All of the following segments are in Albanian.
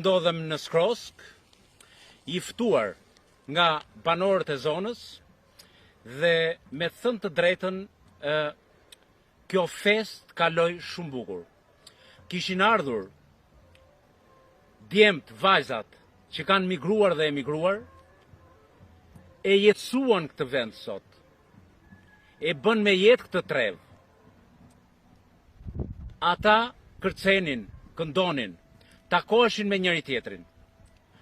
ndodhem në Skrosk, i ftuar nga banorët e zonës dhe me thënë të drejtën kjo fest kaloi shumë bukur. Kishin ardhur djemt, vajzat që kanë migruar dhe emigruar, e jetësuan këtë vend sot, e bën me jetë këtë trev. Ata kërcenin, këndonin, takoheshin me njëri tjetrin,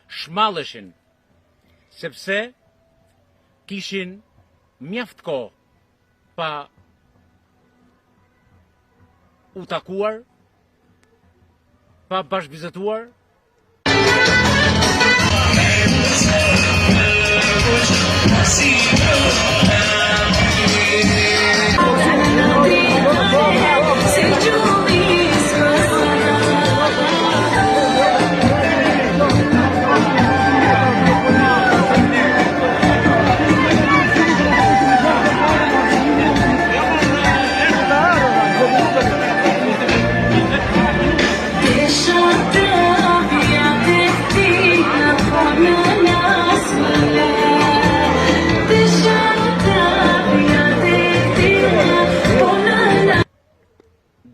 shmalleshin, sepse kishin mjaft kohë pa u takuar, pa bashkëbizetuar.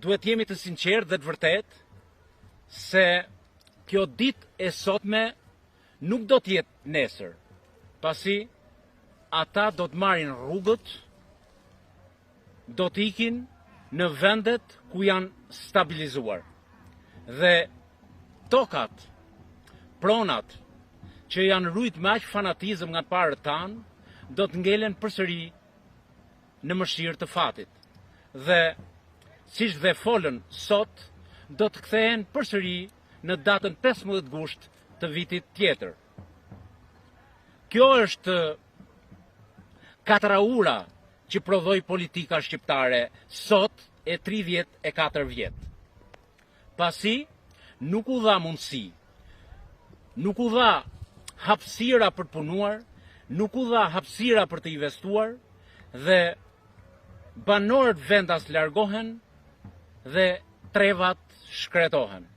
Duhet jemi të sinqertë dhe të vërtet se kjo ditë e sotme nuk do të jetë nesër, pasi ata do të marrin rrugët, do të ikin në vendet ku janë stabilizuar. Dhe tokat, pronat që janë rujt me aq fanatizëm nga parët tanë, do të ngelen përsëri në mëshirë të fatit. Dhe siç dhe folën sot, do të kthehen përsëri në datën 15 gusht të vitit tjetër. Kjo është katraura që prodhoi politika shqiptare sot e 34 vjet. Pasi nuk u dha mundësi, nuk u dha hapësira për të punuar, nuk u dha hapësira për të investuar, dhe banorët vendas largohen dhe trevat shkretohen.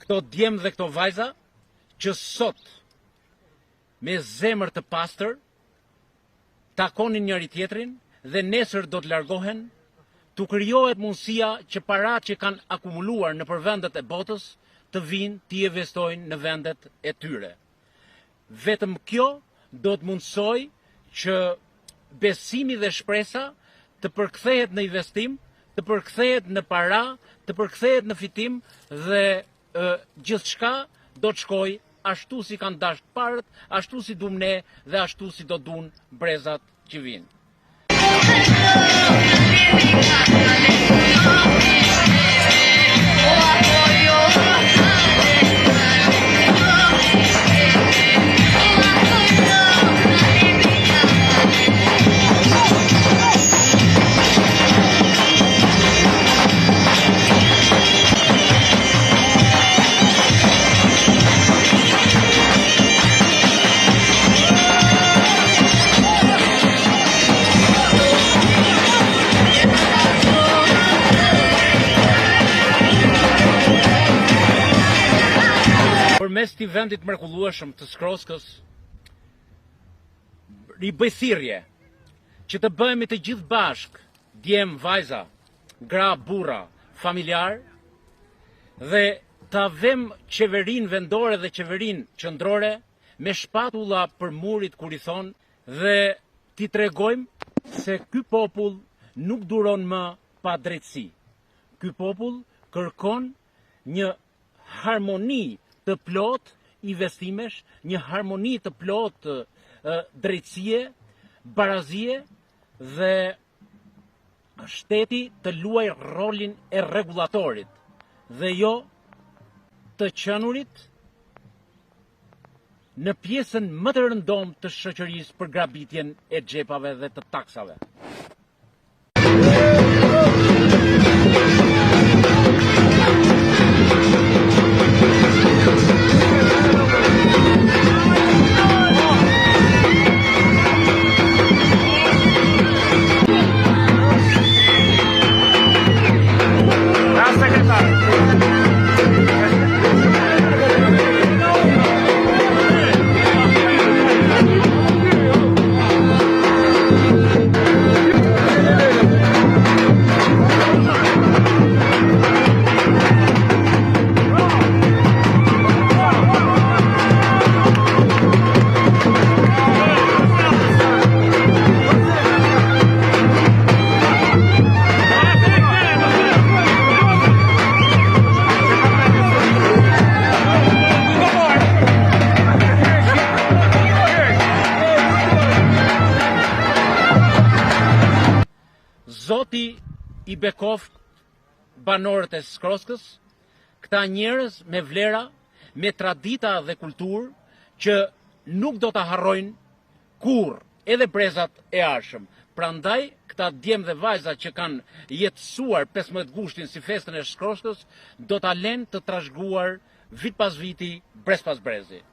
Këto djemë dhe këto vajza që sot me zemër të pastër takonin njëri tjetrin dhe nesër do të largohen, tu krijohet mundësia që paratë që kanë akumuluar në vendet e botës të vinë t'i investojnë në vendet e tyre. Vetëm kjo do të mundësoj që besimi dhe shpresa të përkthehet në investim, të përkthehet në para, të përkthehet në fitim, dhe gjithçka do të shkojë ashtu si kanë dashur parët, ashtu si duam ne dhe ashtu si do duan brezat që vinë. Përmes këtij vendit mrekullueshëm të Skroskës, i bëj thirrje që të bëhemi të gjithë bashk, djem, vajza, gra, burra, familjar, dhe ta vëm qeverinë vendore dhe qeverinë qendrore me shpatulla për murit kur i thon, dhe t'i tregojmë se ky popull nuk duron më pa drejtësi. Ky popull kërkon një harmoni të plot investimesh, një harmoni të plotë drejtësie, barazie dhe shteti të luaj rolin e rregullatorit dhe jo të qenurit në pjesën më të rëndomë të shoqërisë për grabitjen e xhepave dhe të taksave. Zoti i bekoft banorët e Shkroskës, këta njerëz me vlera, me tradita dhe kulturë që nuk do ta harrojnë kurrë, edhe brezat e arshëm. Prandaj, këta djemë dhe vajza që kanë jetësuar 15 gushtin si festën e Shkroskës, do ta lënë të trashëguar vit pas viti, brez pas brezi.